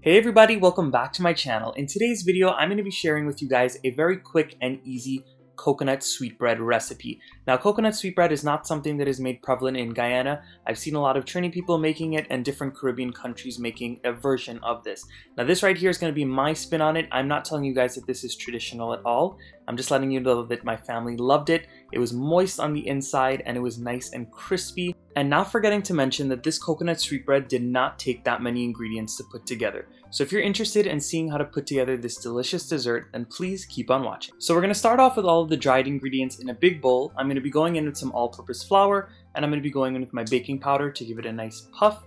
Hey everybody, welcome back to my channel. In today's video, I'm going to be sharing with you guys a very quick and easy coconut sweetbread recipe. Now, coconut sweetbread is not something that is made prevalent in Guyana. I've seen a lot of Trini people making it and different Caribbean countries making a version of this. Now, this right here is going to be my spin on it. I'm not telling you guys that this is traditional at all. I'm just letting you know that my family loved it. It was moist on the inside and it was nice and crispy. And not forgetting to mention that this coconut sweetbread did not take that many ingredients to put together. So if you're interested in seeing how to put together this delicious dessert, then please keep on watching. So we're going to start off with all of the dried ingredients in a big bowl. I'm going to be going in with some all-purpose flour, and I'm going to be going in with my baking powder to give it a nice puff.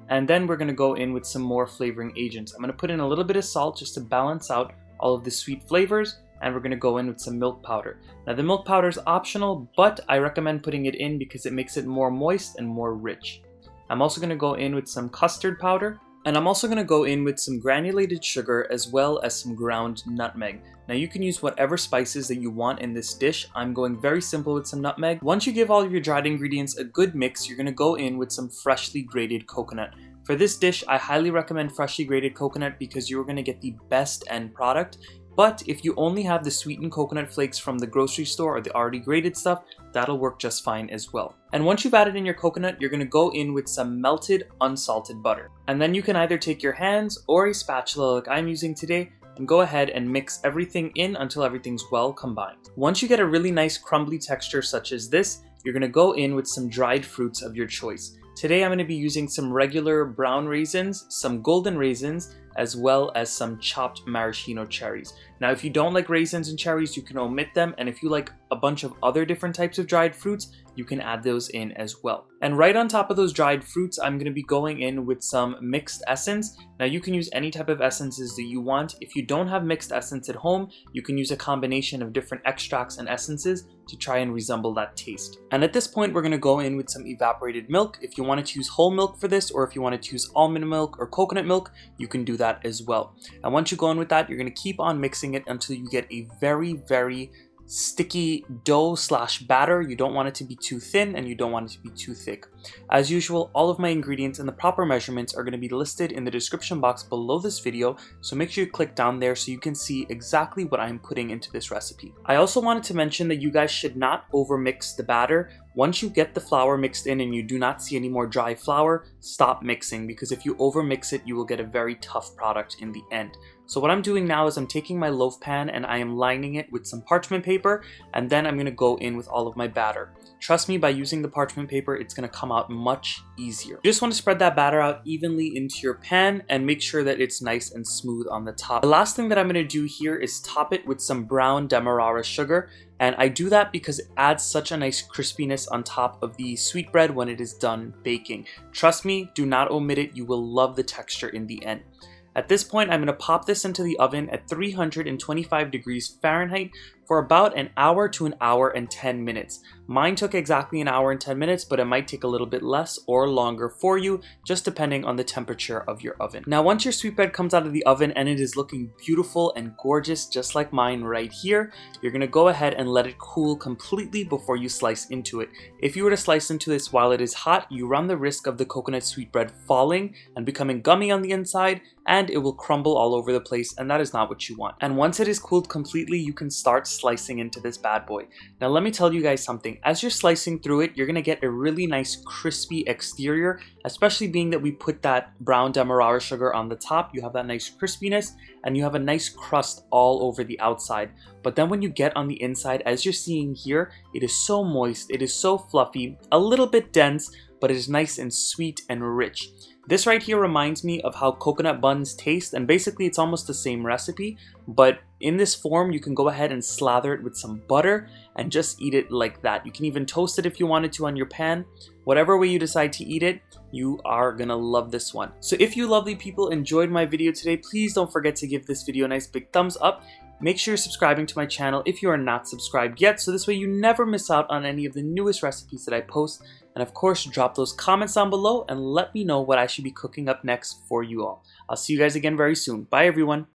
And then we're going to go in with some more flavoring agents. I'm going to put in a little bit of salt just to balance out all of the sweet flavors. And we're going to go in with some milk powder. Now the milk powder is optional, but I recommend putting it in because it makes it more moist and more rich. I'm also going to go in with some custard powder, and I'm also going to go in with some granulated sugar as well as some ground nutmeg. Now you can use whatever spices that you want in this dish. I'm going very simple with some nutmeg. Once you give all of your dried ingredients a good mix, you're going to go in with some freshly grated coconut. For this dish, I highly recommend freshly grated coconut because you're going to get the best end product. But if you only have the sweetened coconut flakes from the grocery store or the already grated stuff, that'll work just fine as well. And once you've added in your coconut, you're going to go in with some melted, unsalted butter. And then you can either take your hands or a spatula like I'm using today and go ahead and mix everything in until everything's well combined. Once you get a really nice crumbly texture such as this, you're going to go in with some dried fruits of your choice. Today I'm going to be using some regular brown raisins, some golden raisins, as well as some chopped maraschino cherries. Now if you don't like raisins and cherries, you can omit them, and if you like a bunch of other different types of dried fruits, you can add those in as well. And right on top of those dried fruits, I'm going to be going in with some mixed essence. Now you can use any type of essences that you want. If you don't have mixed essence at home, you can use a combination of different extracts and essences to try and resemble that taste. And at this point, we're going to go in with some evaporated milk. If you wanted to use whole milk for this, or if you wanted to use almond milk or coconut milk, you can do that as well. And once you go in with that, you're going to keep on mixing it until you get a very sticky dough slash batter. You don't want it to be too thin and you don't want it to be too thick. As usual, all of my ingredients and the proper measurements are going to be listed in the description box below this video, so make sure you click down there so you can see exactly what I'm putting into this recipe. I also wanted to mention that you guys should not overmix the batter. Once you get the flour mixed in and you do not see any more dry flour, stop mixing, because if you overmix it, you will get a very tough product in the end. So what I'm doing now is I'm taking my loaf pan and I am lining it with some parchment paper, and then I'm going to go in with all of my batter. Trust me, by using the parchment paper, it's going to come out much easier. You just want to spread that batter out evenly into your pan and make sure that it's nice and smooth on the top. The last thing that I'm going to do here is top it with some brown demerara sugar. And I do that because it adds such a nice crispiness on top of the sweetbread when it is done baking. Trust me, do not omit it. You will love the texture in the end. At this point, I'm going to pop this into the oven at 325 degrees Fahrenheit for about an hour to an hour and 10 minutes. Mine took exactly an hour and 10 minutes, but it might take a little bit less or longer for you, just depending on the temperature of your oven. Now, once your sweetbread comes out of the oven and it is looking beautiful and gorgeous, just like mine right here, you're going to go ahead and let it cool completely before you slice into it. If you were to slice into this while it is hot, you run the risk of the coconut sweetbread falling and becoming gummy on the inside, and it will crumble all over the place, and that is not what you want. And once it is cooled completely, you can start slicing into this bad boy. Now let me tell you guys something. As you're slicing through it, you're going to get a really nice crispy exterior, especially being that we put that brown demerara sugar on the top. You have that nice crispiness and you have a nice crust all over the outside. But then when you get on the inside, as you're seeing here, it is so moist, it is so fluffy, a little bit dense, but it is nice and sweet and rich. This right here reminds me of how coconut buns taste, and basically it's almost the same recipe, but in this form you can go ahead and slather it with some butter and just eat it like that. You can even toast it if you wanted to on your pan. Whatever way you decide to eat it, you are gonna love this one. So if you lovely people enjoyed my video today, please don't forget to give this video a nice big thumbs up. Make sure you're subscribing to my channel if you are not subscribed yet, so this way you never miss out on any of the newest recipes that I post. And of course, drop those comments down below and let me know what I should be cooking up next for you all. I'll see you guys again very soon. Bye everyone.